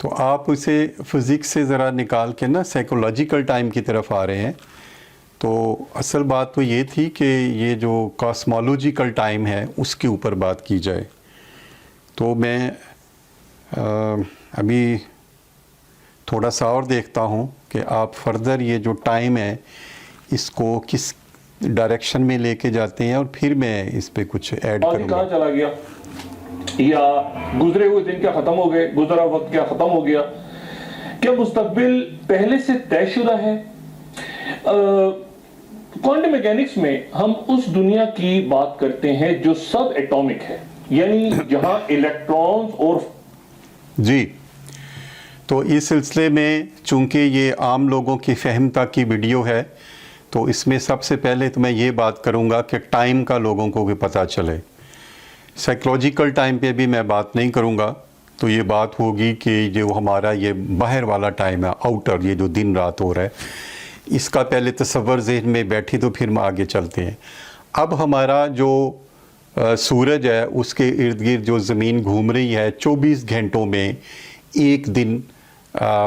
تو آپ اسے فزکس سے ذرا نکال کے نا سائیکولوجیکل ٹائم کی طرف آ رہے ہیں. تو اصل بات تو یہ تھی کہ یہ جو کاسمولوجیکل ٹائم ہے اس کے اوپر بات کی جائے. تو میں ابھی تھوڑا سا اور دیکھتا ہوں کہ آپ فردر یہ جو ٹائم ہے اس کو کس ڈائریکشن میں لے کے جاتے ہیں اور پھر میں اس پہ کچھ ایڈ کروں گا. کہاں چلا گیا یا گزرے ہوئے دن کیا ختم ہو گئے, گزرا وقت کیا ختم ہو گیا, کیا مستقبل پہلے سے طے شدہ ہے؟ کوانٹم میکینکس میں ہم اس دنیا کی بات کرتے ہیں جو سب ایٹامک ہے, یعنی جہاں الیکٹرونز اور جی. تو اس سلسلے میں چونکہ یہ عام لوگوں کی فہم تک کی ویڈیو ہے تو اس میں سب سے پہلے تو میں یہ بات کروں گا کہ ٹائم کا لوگوں کو بھی پتہ چلے. سائیکولوجیکل ٹائم پہ بھی میں بات نہیں کروں گا, تو یہ بات ہوگی کہ جو ہمارا یہ باہر والا ٹائم ہے, آؤٹر, یہ جو دن رات ہو رہا ہے, اس کا پہلے تصور ذہن میں بیٹھی تو پھر ہم آگے چلتے ہیں. اب ہمارا جو سورج ہے اس کے ارد گرد جو زمین گھوم رہی ہے 24 گھنٹوں میں ایک دن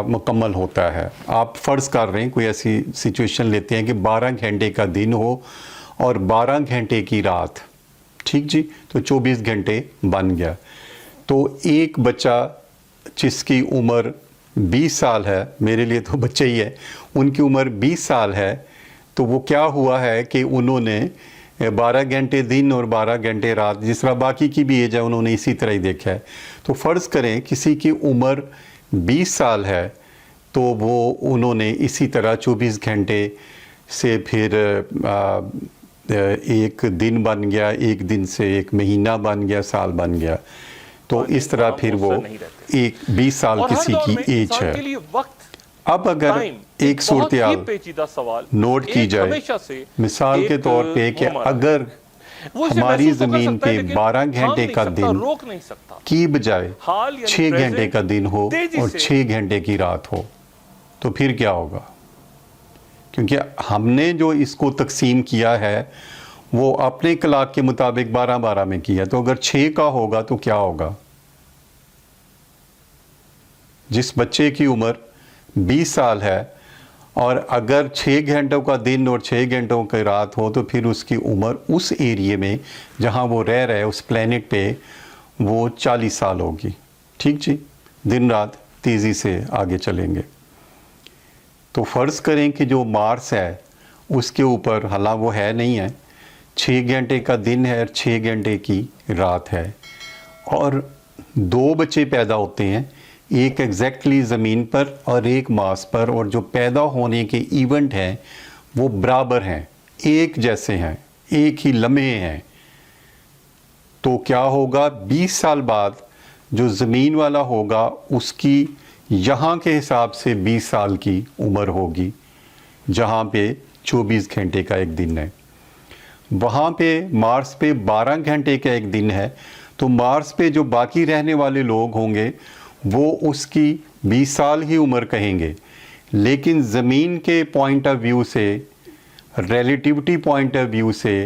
مکمل ہوتا ہے. آپ فرض کر رہے ہیں کوئی ایسی سچویشن لیتے ہیں کہ 12 گھنٹے کا دن ہو اور 12 گھنٹے کی رات, ٹھیک جی, تو 24 گھنٹے بن گیا. تو ایک بچہ جس کی عمر 20 سال ہے, میرے لیے تو بچہ ہی ہے, ان کی عمر 20 سال ہے, تو وہ کیا ہوا ہے کہ انہوں نے 12 گھنٹے دن اور 12 گھنٹے رات, جس طرح باقی کی بھی ایج ہے انہوں نے اسی طرح ہی دیکھا ہے. تو فرض کریں کسی کی عمر 20 سال ہے تو وہ انہوں نے اسی طرح 24 گھنٹے سے پھر ایک دن بن گیا, ایک دن سے ایک مہینہ بن گیا, سال بن گیا. تو اس طرح پھر وہ ایک 20 سال کسی کی ایج ہے. اب اگر ایک صورتحال نوٹ کی جائے مثال کے طور پہ کہ اگر ہماری زمین پہ 12 گھنٹے کا دن کی بجائے 6 گھنٹے کا دن ہو اور 6 گھنٹے کی رات ہو تو پھر کیا ہوگا؟ کیونکہ ہم نے جو اس کو تقسیم کیا ہے وہ اپنے کلاک کے مطابق 12 میں کیا, تو اگر 6 کا ہوگا تو کیا ہوگا؟ جس بچے کی عمر 20 سال ہے اور اگر 6 گھنٹوں کا دن اور 6 گھنٹوں کی رات ہو تو پھر اس کی عمر اس ایریے میں جہاں وہ رہ رہے اس پلینٹ پہ وہ 40 سال ہوگی. ٹھیک جی, دن رات تیزی سے آگے چلیں گے. تو فرض کریں کہ جو مارس ہے اس کے اوپر حالانکہ وہ ہے نہیں ہے, 6 گھنٹے کا دن ہے اور 6 گھنٹے کی رات ہے, اور 2 بچے پیدا ہوتے ہیں, ایک ایگزیکٹلی زمین پر اور ایک مارس پر, اور جو پیدا ہونے کے ایونٹ ہیں وہ برابر ہیں, ایک جیسے ہیں, ایک ہی لمحے ہیں. تو کیا ہوگا 20 سال بعد جو زمین والا ہوگا اس کی یہاں کے حساب سے 20 سال کی عمر ہوگی, جہاں پہ 24 گھنٹے کا ایک دن ہے. وہاں پہ مارس پہ 12 گھنٹے کا ایک دن ہے, تو مارس پہ جو باقی رہنے والے لوگ ہوں گے وہ اس کی 20 سال ہی عمر کہیں گے, لیکن زمین کے پوائنٹ آف ویو سے, ریلیٹیوٹی پوائنٹ آف ویو سے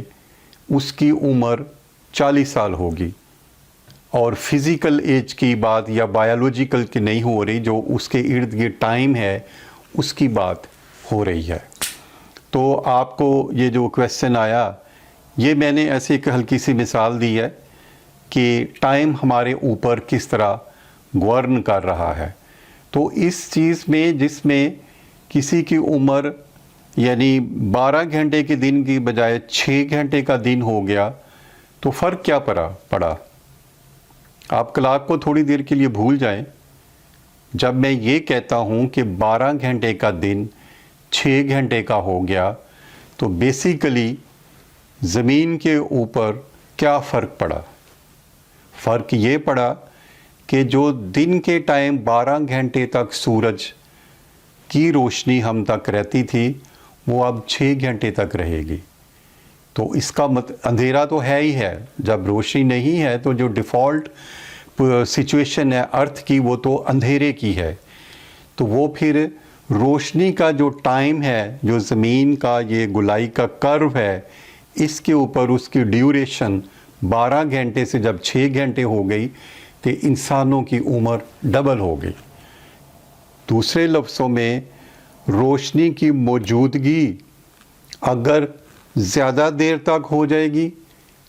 اس کی عمر 40 سال ہوگی. اور فزیکل ایج کی بات یا بایولوجیکل کی نہیں ہو رہی, جو اس کے ارد گرد ٹائم ہے اس کی بات ہو رہی ہے. تو آپ کو یہ جو کویسچن آیا یہ میں نے ایسے ایک ہلکی سی مثال دی ہے کہ ٹائم ہمارے اوپر کس طرح گورن کر رہا ہے. تو اس چیز میں جس میں کسی کی عمر یعنی 12 گھنٹے کے دن کی بجائے 6 گھنٹے کا دن ہو گیا تو فرق کیا پڑا؟ آپ کلاک کو تھوڑی دیر کے لیے بھول جائیں. جب میں یہ کہتا ہوں کہ 12 گھنٹے کا دن 6 گھنٹے کا ہو گیا تو بیسیکلی زمین کے اوپر کیا فرق پڑا؟ فرق یہ پڑا کہ جو دن کے ٹائم 12 گھنٹے تک سورج کی روشنی ہم تک رہتی تھی وہ اب 6 گھنٹے تک رہے گی. تو اس کا اندھیرا تو ہے ہی ہے, جب روشنی نہیں ہے تو جو ڈیفالٹ سچویشن ہے ارتھ کی وہ تو اندھیرے کی ہے. تو وہ پھر روشنی کا جو ٹائم ہے, جو زمین کا یہ گولائی کا کرو ہے, اس کے اوپر اس کی ڈیوریشن 12 گھنٹے سے جب 6 گھنٹے ہو گئی تو انسانوں کی عمر ڈبل ہو گئی. دوسرے لفظوں میں روشنی کی موجودگی اگر زیادہ دیر تک ہو جائے گی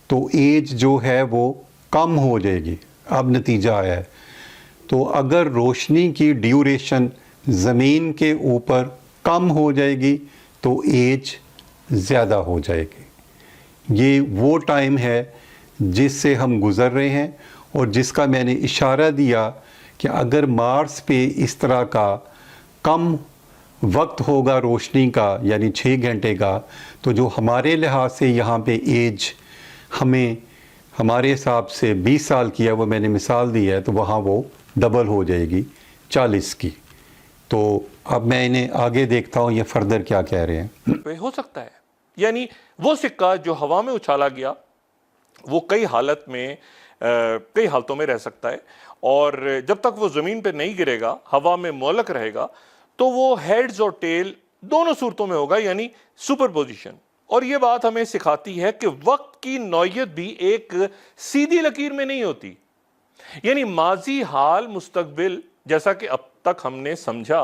تو ایج جو ہے وہ کم ہو جائے گی. اب نتیجہ آیا ہے. تو اگر روشنی کی ڈیوریشن زمین کے اوپر کم ہو جائے گی تو ایج زیادہ ہو جائے گی. یہ وہ ٹائم ہے جس سے ہم گزر رہے ہیں اور جس کا میں نے اشارہ دیا کہ اگر مارس پہ اس طرح کا کم وقت ہوگا روشنی کا یعنی 6 گھنٹے کا تو جو ہمارے لحاظ سے یہاں پہ ایج ہمیں ہمارے حساب سے 20 سال کی ہے وہ میں نے مثال دی ہے تو وہاں وہ ڈبل ہو جائے گی 40 کی. تو اب میں انہیں آگے دیکھتا ہوں یہ فردر کیا کہہ رہے ہیں. ہو سکتا ہے یعنی وہ سکہ جو ہوا میں اچھالا گیا وہ کئی حالتوں میں رہ سکتا ہے اور جب تک وہ زمین پہ نہیں گرے گا ہوا میں معلق رہے گا تو وہ ہیڈز اور ٹیل دونوں صورتوں میں ہوگا یعنی سپر پوزیشن. اور یہ بات ہمیں سکھاتی ہے کہ وقت کی نوعیت بھی ایک سیدھی لکیر میں نہیں ہوتی. یعنی ماضی حال مستقبل جیسا کہ اب تک ہم نے سمجھا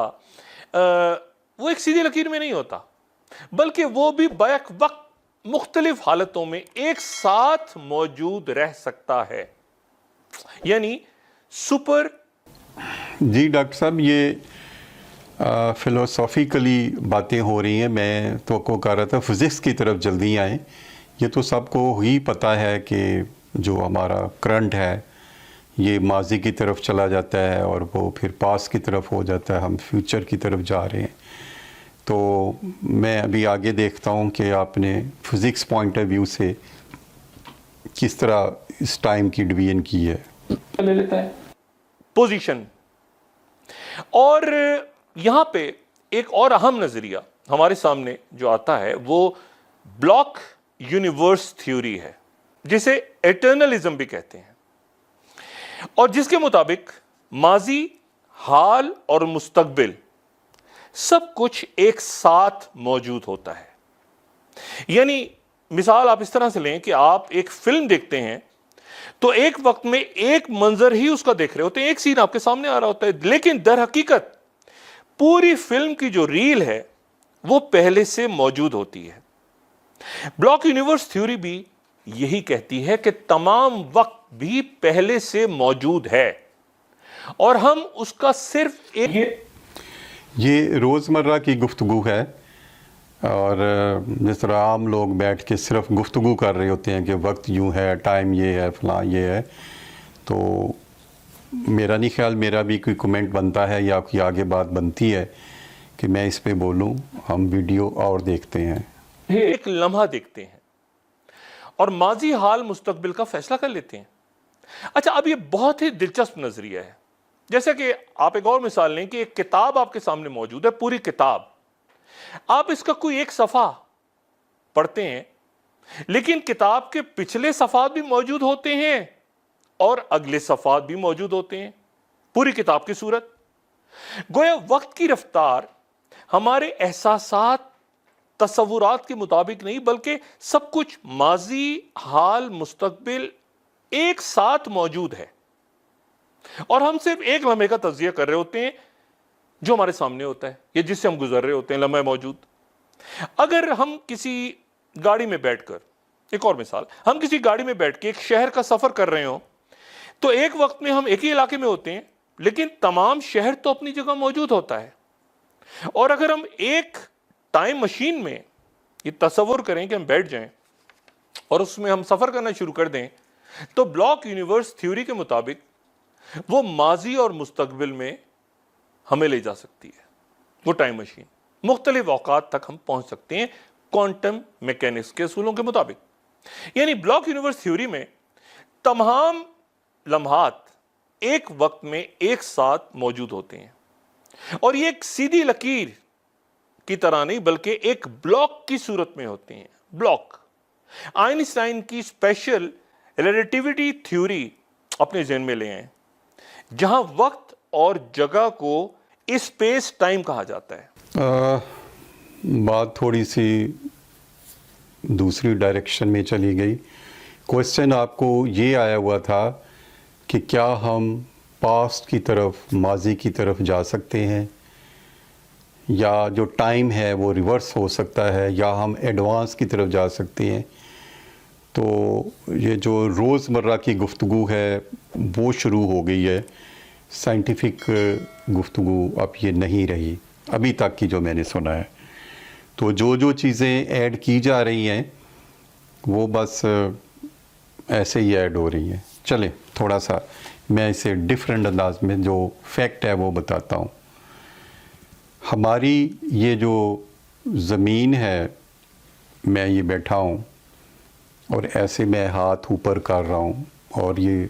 وہ ایک سیدھی لکیر میں نہیں ہوتا بلکہ وہ بھی بیک وقت مختلف حالتوں میں ایک ساتھ موجود رہ سکتا ہے. یعنی سپر. جی ڈاکٹر صاحب یہ فلسافیکلی باتیں ہو رہی ہیں. میں توقع کر رہا تھا فزکس کی طرف جلدی آئیں. یہ تو سب کو ہی پتہ ہے کہ جو ہمارا کرنٹ ہے یہ ماضی کی طرف چلا جاتا ہے اور وہ پھر پاس کی طرف ہو جاتا ہے. ہم فیوچر کی طرف جا رہے ہیں. تو میں ابھی آگے دیکھتا ہوں کہ آپ نے فزکس پوائنٹ آف ویو سے کس طرح اس ٹائم کی ڈویژن کی ہے. لے لیتا ہے پوزیشن. اور یہاں پہ ایک اور اہم نظریہ ہمارے سامنے جو آتا ہے وہ بلاک یونیورس تھیوری ہے جسے ایٹرنلزم بھی کہتے ہیں اور جس کے مطابق ماضی حال اور مستقبل سب کچھ ایک ساتھ موجود ہوتا ہے. یعنی مثال آپ اس طرح سے لیں کہ آپ ایک فلم دیکھتے ہیں تو ایک وقت میں ایک منظر ہی اس کا دیکھ رہے ہوتے ہیں, ایک سین آپ کے سامنے آ رہا ہوتا ہے, لیکن در حقیقت پوری فلم کی جو ریل ہے وہ پہلے سے موجود ہوتی ہے. بلاک یونیورس تھیوری بھی یہی کہتی ہے کہ تمام وقت بھی پہلے سے موجود ہے اور ہم اس کا صرف یہ روزمرہ کی گفتگو ہے اور جس طرح عام لوگ بیٹھ کے صرف گفتگو کر رہے ہوتے ہیں کہ وقت یوں ہے, ٹائم یہ ہے, فلاں یہ ہے. تو میرا نہیں خیال میرا بھی کوئی کمنٹ بنتا ہے یا کوئی آگے بات بنتی ہے کہ میں اس پہ بولوں. ہم ویڈیو اور دیکھتے ہیں, ایک لمحہ دیکھتے ہیں اور ماضی حال مستقبل کا فیصلہ کر لیتے ہیں. اچھا اب یہ بہت ہی دلچسپ نظریہ ہے. جیسے کہ آپ ایک اور مثال لیں کہ ایک کتاب آپ کے سامنے موجود ہے, پوری کتاب. آپ اس کا کوئی ایک صفحہ پڑھتے ہیں لیکن کتاب کے پچھلے صفحات بھی موجود ہوتے ہیں اور اگلے صفحات بھی موجود ہوتے ہیں پوری کتاب کی صورت. گویا وقت کی رفتار ہمارے احساسات تصورات کے مطابق نہیں بلکہ سب کچھ ماضی حال مستقبل ایک ساتھ موجود ہے اور ہم صرف ایک لمحے کا تجزیہ کر رہے ہوتے ہیں جو ہمارے سامنے ہوتا ہے یا جس سے ہم گزر رہے ہوتے ہیں لمحہ موجود. اگر ہم کسی گاڑی میں بیٹھ کر, ایک اور مثال, ہم کسی گاڑی میں بیٹھ کے ایک شہر کا سفر کر رہے ہوں تو ایک وقت میں ہم ایک ہی علاقے میں ہوتے ہیں لیکن تمام شہر تو اپنی جگہ موجود ہوتا ہے. اور اگر ہم ایک ٹائم مشین میں یہ تصور کریں کہ ہم بیٹھ جائیں اور اس میں ہم سفر کرنا شروع کر دیں تو بلاک یونیورس تھیوری کے مطابق وہ ماضی اور مستقبل میں ہمیں لے جا سکتی ہے. وہ ٹائم مشین مختلف اوقات تک ہم پہنچ سکتے ہیں کوانٹم میکینکس کے اصولوں کے مطابق. یعنی بلاک یونیورس تھیوری میں تمام لمحات ایک وقت میں ایک ساتھ موجود ہوتے ہیں اور یہ ایک سیدھی لکیر کی طرح نہیں بلکہ ایک بلاک کی صورت میں ہوتے ہیں. بلاک. آئنسٹائن کی اسپیشل ریلیٹیوٹی تھیوری اپنے ذہن میں لے آئیں جہاں وقت اور جگہ کو اسپیس ٹائم کہا جاتا ہے. بات تھوڑی سی دوسری ڈائریکشن میں چلی گئی. کوشچن آپ کو یہ آیا ہوا تھا کہ کیا ہم پاسٹ کی طرف ماضی کی طرف جا سکتے ہیں یا جو ٹائم ہے وہ ریورس ہو سکتا ہے یا ہم ایڈوانس کی طرف جا سکتے ہیں. تو یہ جو روزمرہ کی گفتگو ہے وہ شروع ہو گئی ہے. سائنٹیفک گفتگو اب یہ نہیں رہی ابھی تک کی جو میں نے سنا ہے. تو جو چیزیں ایڈ کی جا رہی ہیں وہ بس ایسے ہی ایڈ ہو رہی ہیں. چلیں تھوڑا سا میں اسے ڈیفرنٹ انداز میں جو فیکٹ ہے وہ بتاتا ہوں. ہماری یہ جو زمین ہے، میں یہ بیٹھا ہوں اور ایسے میں ہاتھ اوپر کر رہا ہوں اور یہ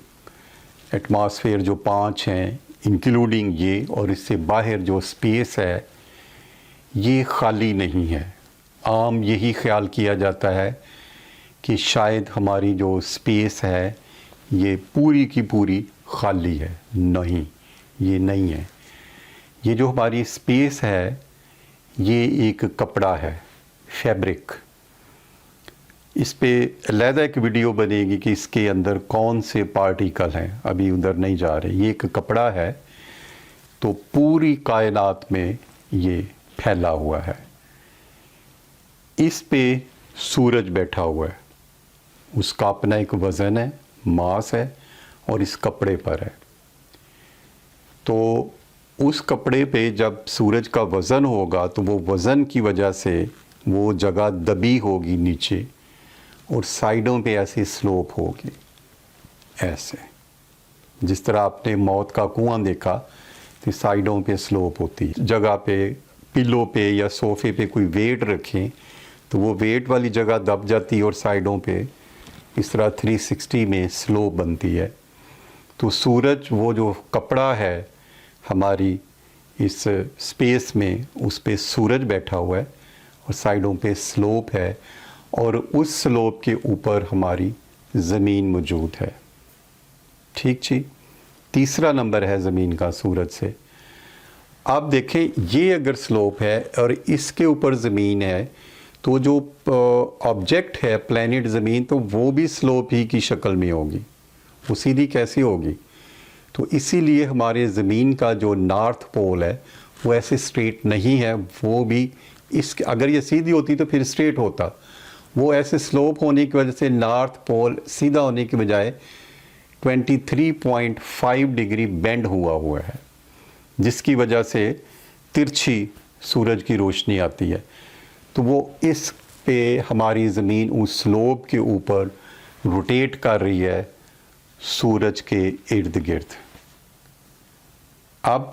ایٹماسفیئر جو 5 ہیں انکلوڈنگ یہ اور اس سے باہر جو اسپیس ہے یہ خالی نہیں ہے. عام یہی خیال کیا جاتا ہے کہ شاید ہماری جو اسپیس ہے یہ پوری کی پوری خالی ہے. نہیں، یہ نہیں ہے. یہ جو ہماری اسپیس ہے یہ ایک کپڑا ہے، فیبرک. اس پہ علیحدہ ایک ویڈیو بنے گی کہ اس کے اندر کون سے پارٹیکل ہیں، ابھی ادھر نہیں جا رہے. یہ ایک کپڑا ہے تو پوری کائنات میں یہ پھیلا ہوا ہے. اس پہ سورج بیٹھا ہوا ہے، اس کا اپنا ایک وزن ہے، ماس ہے اور اس کپڑے پر ہے. تو اس کپڑے پہ جب سورج کا وزن ہوگا تو وہ وزن کی وجہ سے وہ جگہ دبی ہوگی نیچے اور سائیڈوں پہ ایسی سلوپ ہوگی، ایسے جس طرح آپ نے موت کا کنواں دیکھا تو سائیڈوں پہ سلوپ ہوتی ہے. جگہ پہ پلو پہ یا صوفے پہ کوئی ویٹ رکھیں تو وہ ویٹ والی جگہ دب جاتی ہے اور سائیڈوں پہ اس طرح 360 میں سلوپ بنتی ہے. تو سورج وہ جو کپڑا ہے ہماری اس اسپیس میں، اس پہ سورج بیٹھا ہوا ہے اور سائیڈوں پہ سلوپ ہے اور اس سلوپ کے اوپر ہماری زمین موجود ہے. ٹھیک جی. تیسرا نمبر ہے زمین کا سورج سے. آپ دیکھیں یہ اگر سلوپ ہے اور اس کے اوپر زمین ہے تو جو آبجیکٹ ہے پلینٹ زمین تو وہ بھی سلوپ ہی کی شکل میں ہوگی. وہ سیدھی کیسی ہوگی؟ تو اسی لیے ہمارے زمین کا جو نارتھ پول ہے وہ ایسے اسٹریٹ نہیں ہے. وہ بھی اگر یہ سیدھی ہوتی تو پھر اسٹریٹ ہوتا. وہ ایسے سلوپ ہونے کی وجہ سے نارتھ پول سیدھا ہونے کی بجائے 23.5 ڈگری بینڈ ہوا ہے، جس کی وجہ سے ترچھی سورج کی روشنی آتی ہے. تو وہ اس پہ ہماری زمین اس سلوپ کے اوپر روٹیٹ کر رہی ہے سورج کے ارد گرد. اب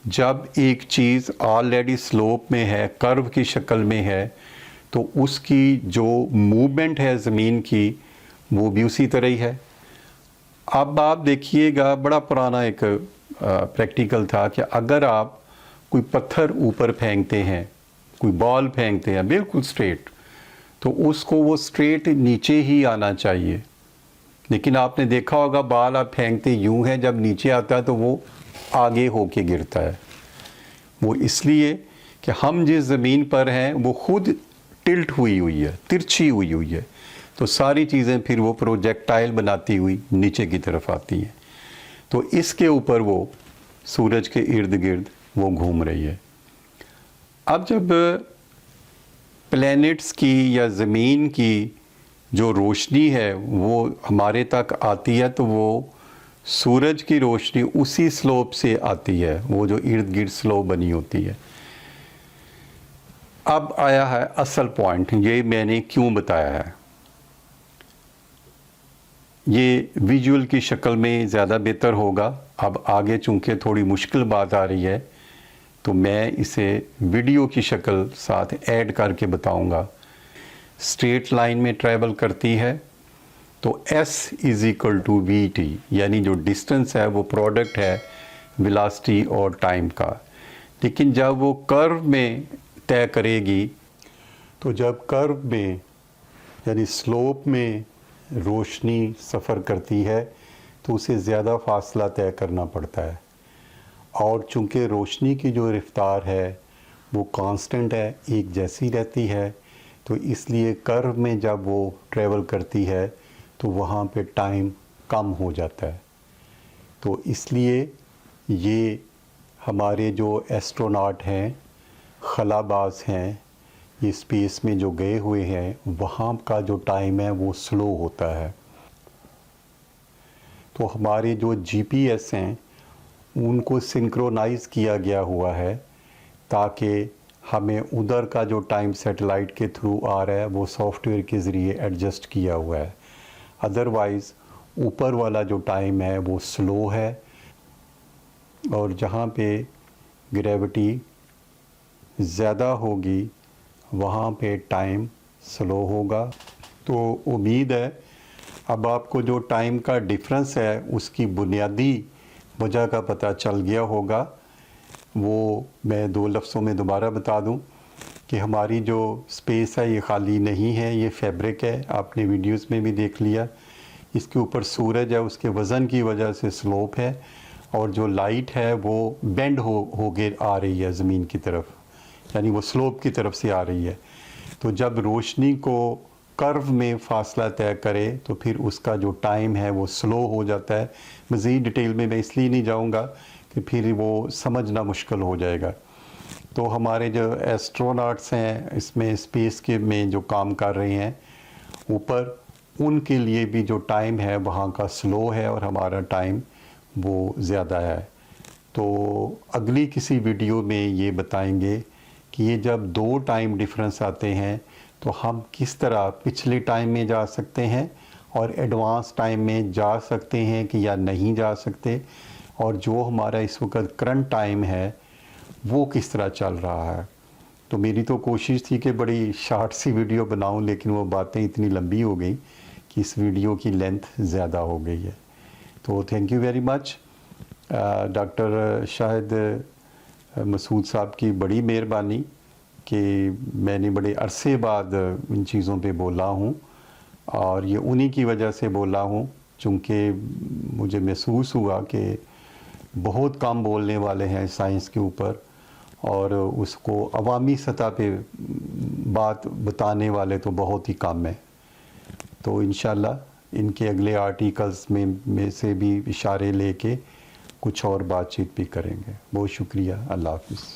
جب ایک چیز آلریڈی سلوپ میں ہے، کرو کی شکل میں ہے، تو اس کی جو موومنٹ ہے زمین کی وہ بھی اسی طرح ہی ہے. اب آپ دیکھیے گا بڑا پرانا ایک پریکٹیکل تھا کہ اگر آپ کوئی پتھر اوپر پھینکتے ہیں، کوئی بال پھینکتے ہیں بالکل سٹریٹ، تو اس کو وہ سٹریٹ نیچے ہی آنا چاہیے. لیکن آپ نے دیکھا ہوگا بال آپ پھینکتے یوں ہے، جب نیچے آتا ہے تو وہ آگے ہو کے گرتا ہے. وہ اس لیے کہ ہم جس زمین پر ہیں وہ خود ٹلٹ ہوئی ہے، ترچھی ہوئی ہے. تو ساری چیزیں پھر وہ پروجیکٹائل بناتی ہوئی نیچے کی طرف آتی ہیں. تو اس کے اوپر وہ سورج کے ارد گرد وہ گھوم رہی ہے. اب جب پلینٹس کی یا زمین کی جو روشنی ہے وہ ہمارے تک آتی ہے تو وہ سورج کی روشنی اسی سلوپ سے آتی ہے، وہ جو ارد گرد سلوپ بنی ہوتی ہے. اب آیا ہے اصل پوائنٹ، یہ میں نے کیوں بتایا ہے. یہ ویژول کی شکل میں زیادہ بہتر ہوگا. اب آگے چونکہ تھوڑی مشکل بات آ رہی ہے تو میں اسے ویڈیو کی شکل ساتھ ایڈ کر کے بتاؤں گا. اسٹریٹ لائن میں ٹریول کرتی ہے تو S = VT، یعنی جو ڈسٹنس ہے وہ پروڈکٹ ہے ویلاسٹی اور ٹائم کا. لیکن جب وہ کرو میں طے کرے گی تو جب کرو میں یعنی سلوپ میں روشنی سفر کرتی ہے تو اسے زیادہ فاصلہ طے کرنا پڑتا ہے. اور چونکہ روشنی کی جو رفتار ہے وہ کانسٹنٹ ہے، ایک جیسی رہتی ہے، تو اس لیے کرو میں جب وہ ٹریول کرتی ہے تو وہاں پہ ٹائم کم ہو جاتا ہے. تو اس لیے یہ ہمارے جو ایسٹروناٹ ہیں خلا باز ہیں، یہ اسپیس میں جو گئے ہوئے ہیں، وہاں کا جو ٹائم ہے وہ سلو ہوتا ہے. تو ہمارے جو جی پی ایس ہیں ان کو سنکرونائز کیا گیا ہوا ہے تاکہ ہمیں ادھر کا جو ٹائم سیٹلائٹ کے تھرو آ رہا ہے وہ سافٹ ویئر کے ذریعے ایڈجسٹ کیا ہوا ہے. ادروائز اوپر والا جو ٹائم ہے وہ سلو ہے، اور جہاں پہ گریوٹی زیادہ ہوگی وہاں پہ ٹائم سلو ہوگا. تو امید ہے اب آپ کو جو ٹائم کا ڈفرنس ہے اس کی بنیادی وجہ کا پتہ چل گیا ہوگا. وہ میں 2 لفظوں میں دوبارہ بتا دوں کہ ہماری جو اسپیس ہے یہ خالی نہیں ہے، یہ فیبرک ہے. آپ نے ویڈیوز میں بھی دیکھ لیا، اس کے اوپر سورج ہے، اس کے وزن کی وجہ سے سلوپ ہے، اور جو لائٹ ہے وہ بینڈ ہو کے آ رہی ہے زمین کی طرف، یعنی وہ سلوپ کی طرف سے آ رہی ہے. تو جب روشنی کو کرو میں فاصلہ طے کرے تو پھر اس کا جو ٹائم ہے وہ سلو ہو جاتا ہے. مزید ڈیٹیل میں اس لیے نہیں جاؤں گا کہ پھر وہ سمجھنا مشکل ہو جائے گا. تو ہمارے جو ایسٹروناٹس ہیں اس میں اسپیس کے میں جو کام کر رہے ہیں اوپر، ان کے لیے بھی جو ٹائم ہے وہاں کا سلو ہے اور ہمارا ٹائم وہ زیادہ ہے. تو اگلی کسی ویڈیو میں یہ بتائیں گے کہ یہ جب 2 ٹائم ڈفرنس آتے ہیں تو ہم کس طرح پچھلے ٹائم میں جا سکتے ہیں اور ایڈوانس ٹائم میں جا سکتے ہیں کہ یا نہیں جا سکتے، اور جو ہمارا اس وقت کرنٹ ٹائم ہے وہ کس طرح چل رہا ہے. تو میری تو کوشش تھی کہ بڑی شارٹ سی ویڈیو بناؤں، لیکن وہ باتیں اتنی لمبی ہو گئی کہ اس ویڈیو کی لینتھ زیادہ ہو گئی ہے. تو thank you very much. Doctor Shahid Masood صاحب کی بڑی مہربانی کہ میں نے بڑے عرصے بعد ان چیزوں پہ بولا ہوں، اور یہ انہی کی وجہ سے بولا ہوں چونکہ مجھے محسوس ہوا کہ بہت کم بولنے والے ہیں سائنس کے اوپر، اور اس کو عوامی سطح پہ بات بتانے والے تو بہت ہی کم ہیں. تو انشاءاللہ ان کے اگلے آرٹیکلز میں سے بھی اشارے لے کے کچھ اور بات چیت بھی کریں گے. بہت شکریہ. اللہ حافظ.